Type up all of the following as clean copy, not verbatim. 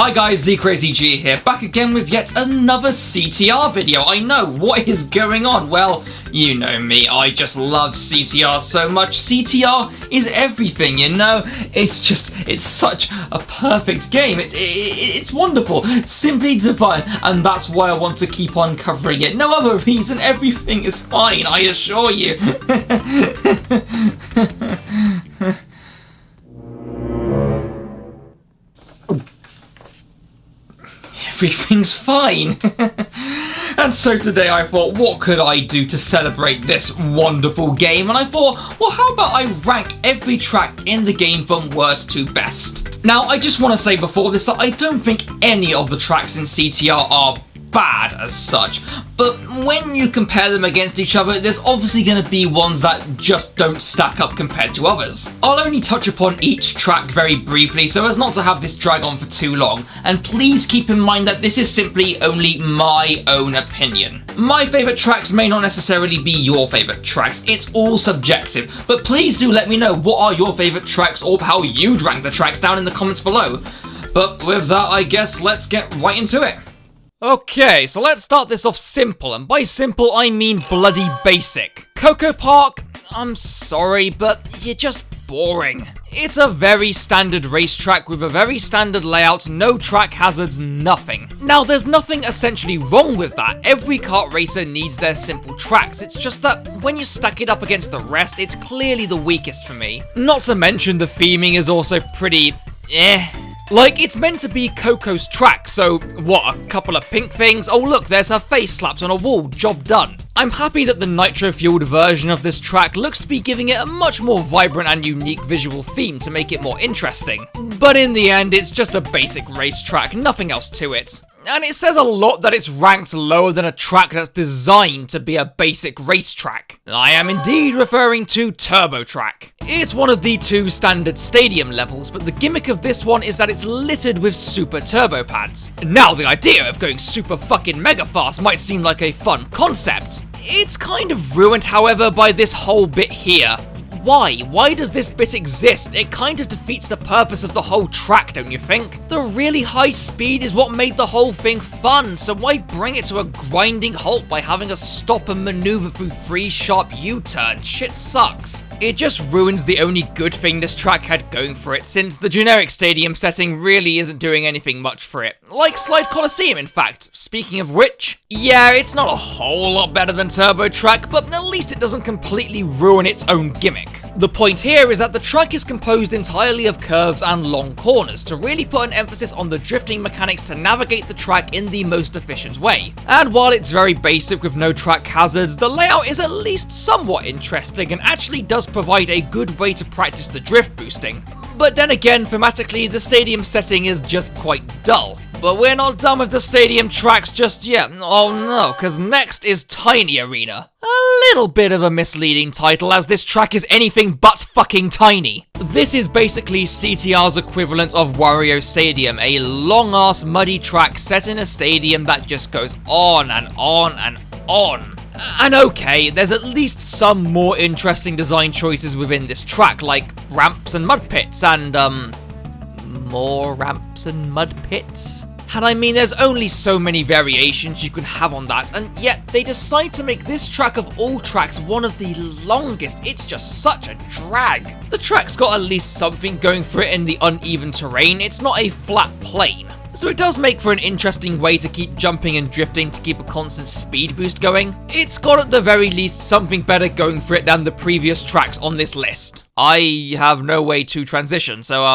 Hi guys, ZEECRAZYGee here, back again with yet another CTR video. I know, what is going on? Well, you know me, I just love CTR so much. CTR is everything, you know? It's such a perfect game. It's wonderful, simply divine, and that's why I want to keep on covering it. No other reason, everything is fine, I assure you. Everything's fine. And so today I thought, what could I do to celebrate this wonderful game? And I thought, well, how about I rank every track in the game from worst to best? Now, I just want to say before this that I don't think any of the tracks in CTR are bad as such, but when you compare them against each other, there's obviously going to be ones that just don't stack up compared to others. I'll only touch upon each track very briefly so as not to have this drag on for too long, and please keep in mind that this is simply only my own opinion. My favourite tracks may not necessarily be your favourite tracks, it's all subjective, but please do let me know what are your favourite tracks or how you'd rank the tracks down in the comments below. But with that, I guess let's get right into it. Okay, so let's start this off simple, and by simple I mean bloody basic. Coco Park, I'm sorry, but you're just boring. It's a very standard racetrack with a very standard layout, no track hazards, nothing. Now, there's nothing essentially wrong with that. Every kart racer needs their simple tracks. It's just that when you stack it up against the rest, it's clearly the weakest for me. Not to mention the theming is also pretty Like, it's meant to be Coco's track, so what, a couple of pink things? Oh look, there's her face slapped on a wall, job done. I'm happy that the nitro-fueled version of this track looks to be giving it a much more vibrant and unique visual theme to make it more interesting. But in the end, it's just a basic racetrack, nothing else to it. And it says a lot that it's ranked lower than a track that's designed to be a basic racetrack. I am indeed referring to Turbo Track. It's one of the two standard stadium levels, but the gimmick of this one is that it's littered with super turbo pads. Now, the idea of going super fucking mega fast might seem like a fun concept. It's kind of ruined, however, by this whole bit here. Why? Why does this bit exist? It kind of defeats the purpose of the whole track, don't you think? The really high speed is what made the whole thing fun, so why bring it to a grinding halt by having us stop and maneuver through 3 sharp U-turns? Shit sucks. It just ruins the only good thing this track had going for it, since the generic stadium setting really isn't doing anything much for it. Like Slide Coliseum, in fact. Speaking of which, yeah, it's not a whole lot better than Turbo Track, but at least it doesn't completely ruin its own gimmick. The point here is that the track is composed entirely of curves and long corners to really put an emphasis on the drifting mechanics to navigate the track in the most efficient way. And while it's very basic with no track hazards, the layout is at least somewhat interesting and actually does provide a good way to practice the drift boosting. But then again, thematically, the stadium setting is just quite dull. But we're not done with the stadium tracks just yet. Oh no, because next is Tiny Arena. A little bit of a misleading title, as this track is anything but fucking tiny. This is basically CTR's equivalent of Wario Stadium, a long-ass muddy track set in a stadium that just goes on and on and on. And okay, there's at least some more interesting design choices within this track, like ramps and mud pits, and more ramps and mud pits? And I mean, there's only so many variations you can have on that, and yet they decide to make this track of all tracks one of the longest. It's just such a drag. The track's got at least something going for it in the uneven terrain. It's not a flat plane. So it does make for an interesting way to keep jumping and drifting to keep a constant speed boost going. It's got at the very least something better going for it than the previous tracks on this list. I have no way to transition, so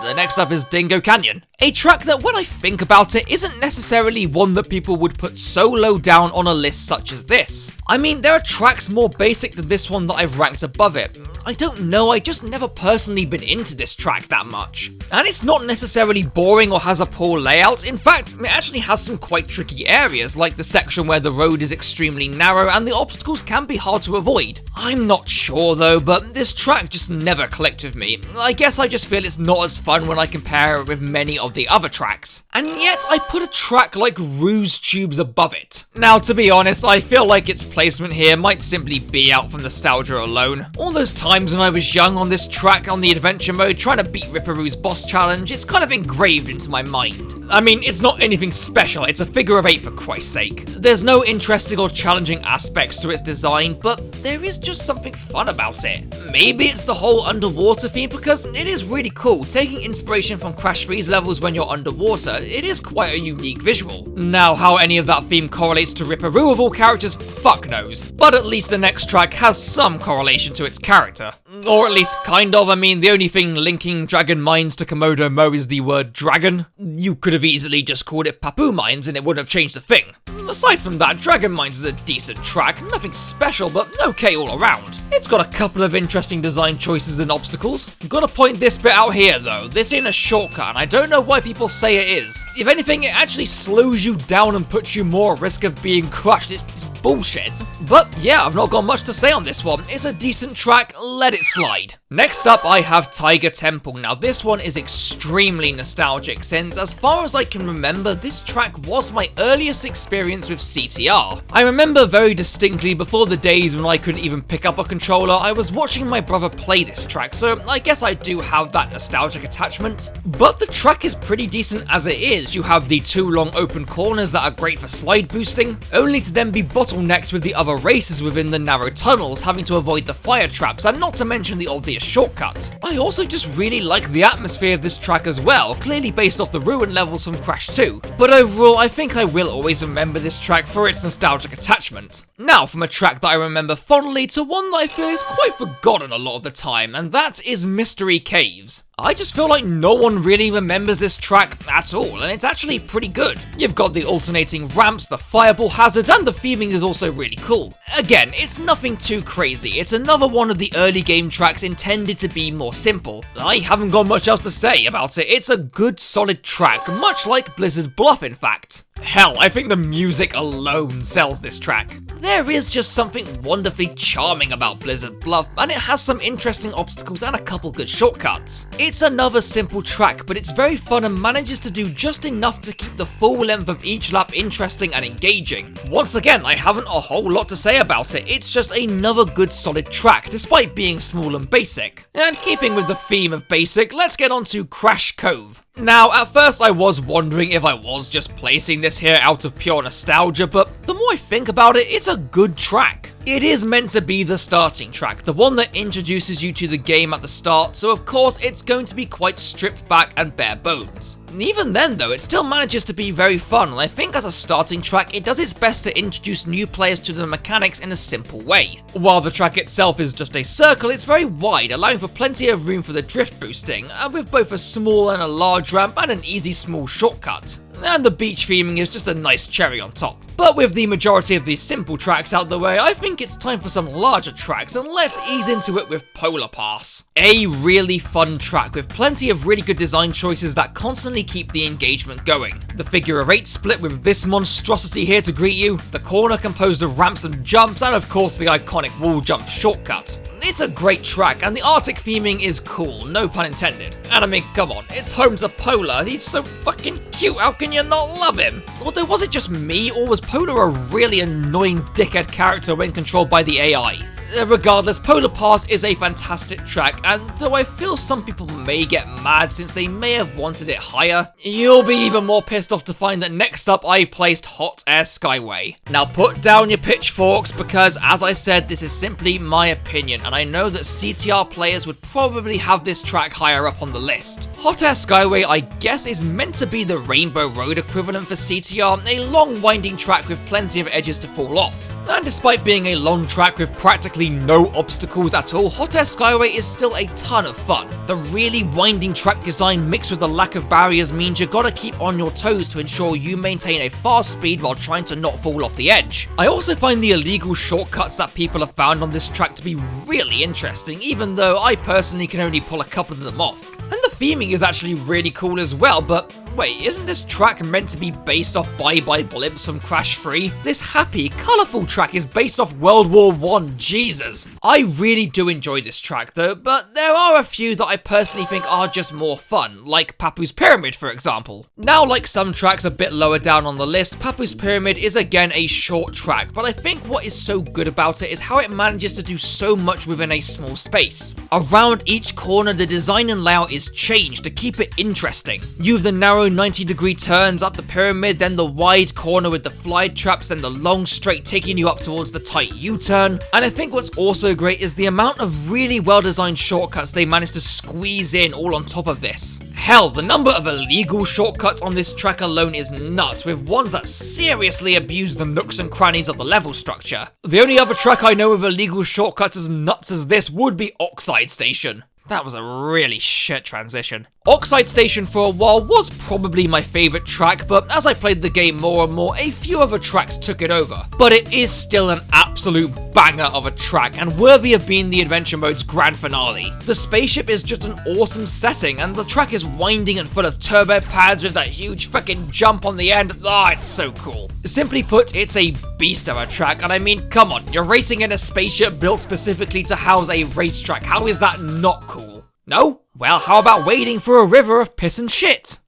the next up is Dingo Canyon. A track that, when I think about it, isn't necessarily one that people would put so low down on a list such as this. I mean, there are tracks more basic than this one that I've ranked above it. I don't know, I just never personally been into this track that much. And it's not necessarily boring or has a poor layout. In fact, it actually has some quite tricky areas, like the section where the road is extremely narrow and the obstacles can be hard to avoid. I'm not sure though, but this track just never clicked with me. I guess I just feel it's not as fun when I compare it with many of the other tracks. And yet, I put a track like Rouge Tubes above it. Now, to be honest, I feel like its placement here might simply be out from nostalgia alone. All those times times when I was young on this track on the adventure mode trying to beat Ripperoo's boss challenge. It's kind of engraved into my mind. I mean, it's not anything special, it's a figure of 8 for Christ's sake. There's no interesting or challenging aspects to its design, but there is just something fun about it. Maybe it's the whole underwater theme, because it is really cool. Taking inspiration from Crash 3's levels when you're underwater, it is quite a unique visual. Now, how any of that theme correlates to Ripperoo of all characters, fuck knows. But at least the next track has some correlation to its character. Or at least kind of. I mean, the only thing linking Dragon Mines to Komodo Mo is the word dragon. You could have easily just called it Papu Mines and it wouldn't have changed a thing. Aside from that, Dragon Mines is a decent track, nothing special, but okay all around. It's got a couple of interesting design choices and obstacles. Gotta point this bit out here though, this ain't a shortcut and I don't know why people say it is. If anything, it actually slows you down and puts you more at risk of being crushed. It's bullshit. But yeah, I've not got much to say on this one. It's a decent track, let it slide. Next up, I have Tiger Temple. Now this one is extremely nostalgic since, as far as I can remember, this track was my earliest experience with CTR. I remember very distinctly before the days when I couldn't even pick up a controller, I was watching my brother play this track, so I guess I do have that nostalgic attachment. But the track is pretty decent as it is. You have the 2 long open corners that are great for slide boosting, only to then be bottlenecked with the other races within the narrow tunnels, having to avoid the fire traps, and not to mention the obvious shortcuts. I also just really like the atmosphere of this track as well, clearly based off the ruin levels from Crash 2. But overall, I think I will always remember this track for its nostalgic attachment. Now, from a track that I remember fondly to one that I feel is quite forgotten a lot of the time, and that is Mystery Caves. I just feel like no one really remembers this track at all, and it's actually pretty good. You've got the alternating ramps, the fireball hazards, and the theming is also really cool. Again, it's nothing too crazy. It's another one of the early game tracks intended to be more simple. I haven't got much else to say about it. It's a good, solid track, much like Blizzard Bluff, in fact. Hell, I think the music alone sells this track. There is just something wonderfully charming about Blizzard Bluff, and it has some interesting obstacles and a couple good shortcuts. It's another simple track, but it's very fun and manages to do just enough to keep the full length of each lap interesting and engaging. Once again, I haven't a whole lot to say about it. It's just another good solid track, despite being small and basic. And keeping with the theme of basic, let's get on to Crash Cove. Now, at first I was wondering if I was just placing this here out of pure nostalgia, but the more I think about it, it's a good track. It is meant to be the starting track, the one that introduces you to the game at the start, so of course it's going to be quite stripped back and bare bones. Even then though, it still manages to be very fun, and I think as a starting track, it does its best to introduce new players to the mechanics in a simple way. While the track itself is just a circle, it's very wide, allowing for plenty of room for the drift boosting, with both a small and a large ramp and an easy small shortcut. And the beach theming is just a nice cherry on top. But with the majority of these simple tracks out the way, I think it's time for some larger tracks, and let's ease into it with Polar Pass. A really fun track with plenty of really good design choices that constantly keep the engagement going. The figure of 8 split with this monstrosity here to greet you, the corner composed of ramps and jumps, and of course the iconic wall jump shortcut. It's a great track, and the Arctic theming is cool, no pun intended. And I mean, come on, it's home to Polar, he's so fucking cute, how can you not love him? Although, was it just me, or was Polar a really annoying dickhead character when controlled by the AI? Regardless, Polar Pass is a fantastic track, and though I feel some people may get mad since they may have wanted it higher, you'll be even more pissed off to find that next up I've placed Hot Air Skyway. Now put down your pitchforks, because as I said, this is simply my opinion, and I know that CTR players would probably have this track higher up on the list. Hot Air Skyway, I guess, is meant to be the Rainbow Road equivalent for CTR, a long winding track with plenty of edges to fall off. And despite being a long track with practically no obstacles at all, Hot Air Skyway is still a ton of fun. The really winding track design mixed with the lack of barriers means you gotta keep on your toes to ensure you maintain a fast speed while trying to not fall off the edge. I also find the illegal shortcuts that people have found on this track to be really interesting, even though I personally can only pull a couple of them off. And the theming is actually really cool as well, but Wait, isn't this track meant to be based off Bye Bye Blimps from Crash 3? This happy, colourful track is based off World War I, Jesus. I really do enjoy this track though, but there are a few that I personally think are just more fun, like Papu's Pyramid for example. Now, like some tracks a bit lower down on the list, Papu's Pyramid is again a short track, but I think what is so good about it is how it manages to do so much within a small space. Around each corner, the design and layout is changed to keep it interesting. You have the narrow 90-degree turns up the pyramid, then the wide corner with the fly traps, then the long straight taking you up towards the tight U-turn. And I think what's also great is the amount of really well-designed shortcuts they managed to squeeze in all on top of this. Hell, the number of illegal shortcuts on this track alone is nuts, with ones that seriously abuse the nooks and crannies of the level structure. The only other track I know with illegal shortcuts as nuts as this would be Oxide Station. That was a really shit transition. Oxide Station for a while was probably my favourite track, but as I played the game more and more, a few other tracks took it over. But it is still an absolute banger of a track, and worthy of being the adventure mode's grand finale. The spaceship is just an awesome setting, and the track is winding and full of turbo pads with that huge fucking jump on the end. Ah, it's so cool. Simply put, it's a beast of a track, and I mean, come on, you're racing in a spaceship built specifically to house a racetrack. How is that not cool? No? Well, how about wading through a river of piss and shit?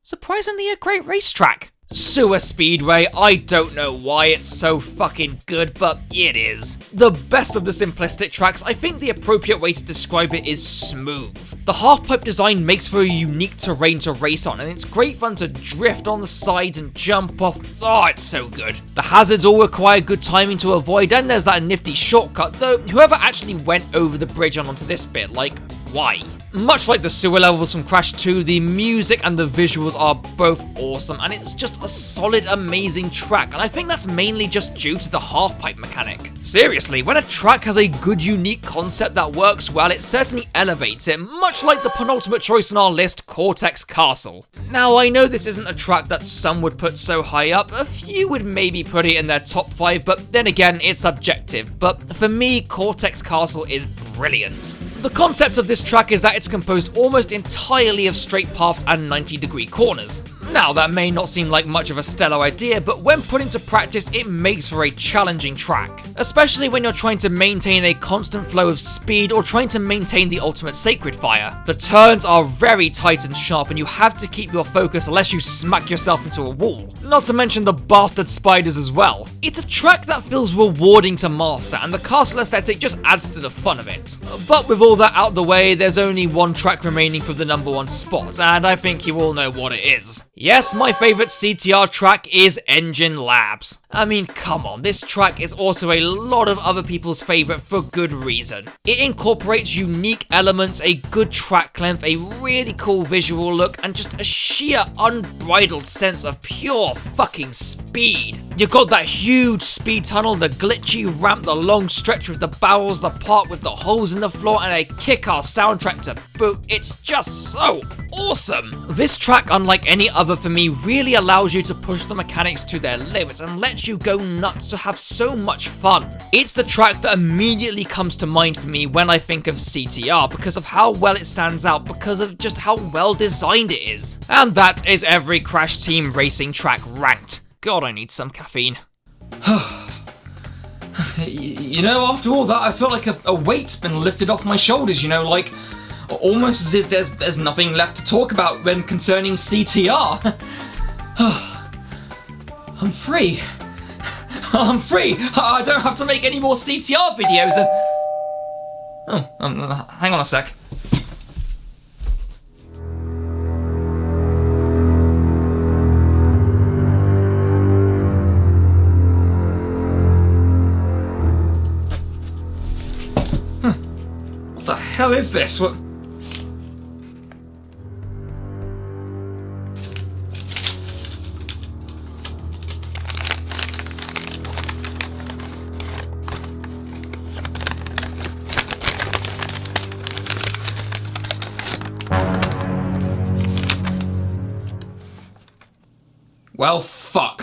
Surprisingly a great racetrack. Suave Speedway, I don't know why it's so fucking good, but it is. The best of the simplistic tracks, I think the appropriate way to describe it is smooth. The half-pipe design makes for a unique terrain to race on, and it's great fun to drift on the sides and jump off. Oh, it's so good. The hazards all require good timing to avoid, and there's that nifty shortcut, though whoever actually went over the bridge and onto this bit, like, why? Much like the sewer levels from Crash 2, the music and the visuals are both awesome, and it's just a solid, amazing track, and I think that's mainly just due to the half-pipe mechanic. Seriously, when a track has a good, unique concept that works well, it certainly elevates it, much like the penultimate choice on our list, Cortex Castle. Now, I know this isn't a track that some would put so high up, a few would maybe put it in their top 5, but then again, it's subjective. But for me, Cortex Castle is brilliant. The concept of this track is that it's composed almost entirely of straight paths and 90-degree corners. Now, that may not seem like much of a stellar idea, but when put into practice, it makes for a challenging track. Especially when you're trying to maintain a constant flow of speed or trying to maintain the ultimate sacred fire. The turns are very tight and sharp, and you have to keep your focus lest you smack yourself into a wall. Not to mention the bastard spiders as well. It's a track that feels rewarding to master, and the castle aesthetic just adds to the fun of it. But with all that out the way, there's only one track remaining for the #1 spot, and I think you all know what it is. Yes, my favourite CTR track is Engine Labs. I mean, come on, this track is also a lot of other people's favourite for good reason. It incorporates unique elements, a good track length, a really cool visual look, and just a sheer unbridled sense of pure fucking speed. You got that huge speed tunnel, the glitchy ramp, the long stretch with the barrels, the part with the holes in the floor, and a kick-ass soundtrack to boot. It's just so awesome. This track, unlike any other for me, really allows you to push the mechanics to their limits and lets you go nuts to have so much fun. It's the track that immediately comes to mind for me when I think of CTR because of how well it stands out, because of just how well designed it is. And that is every Crash Team Racing track ranked. God, I need some caffeine. You know, after all that, I felt like a weight's been lifted off my shoulders, you know, like almost as if there's nothing left to talk about when concerning CTR. I'm free. I'm free. I don't have to make any more CTR videos and... Oh, hang on a sec. What the hell is this? What? Well, fuck.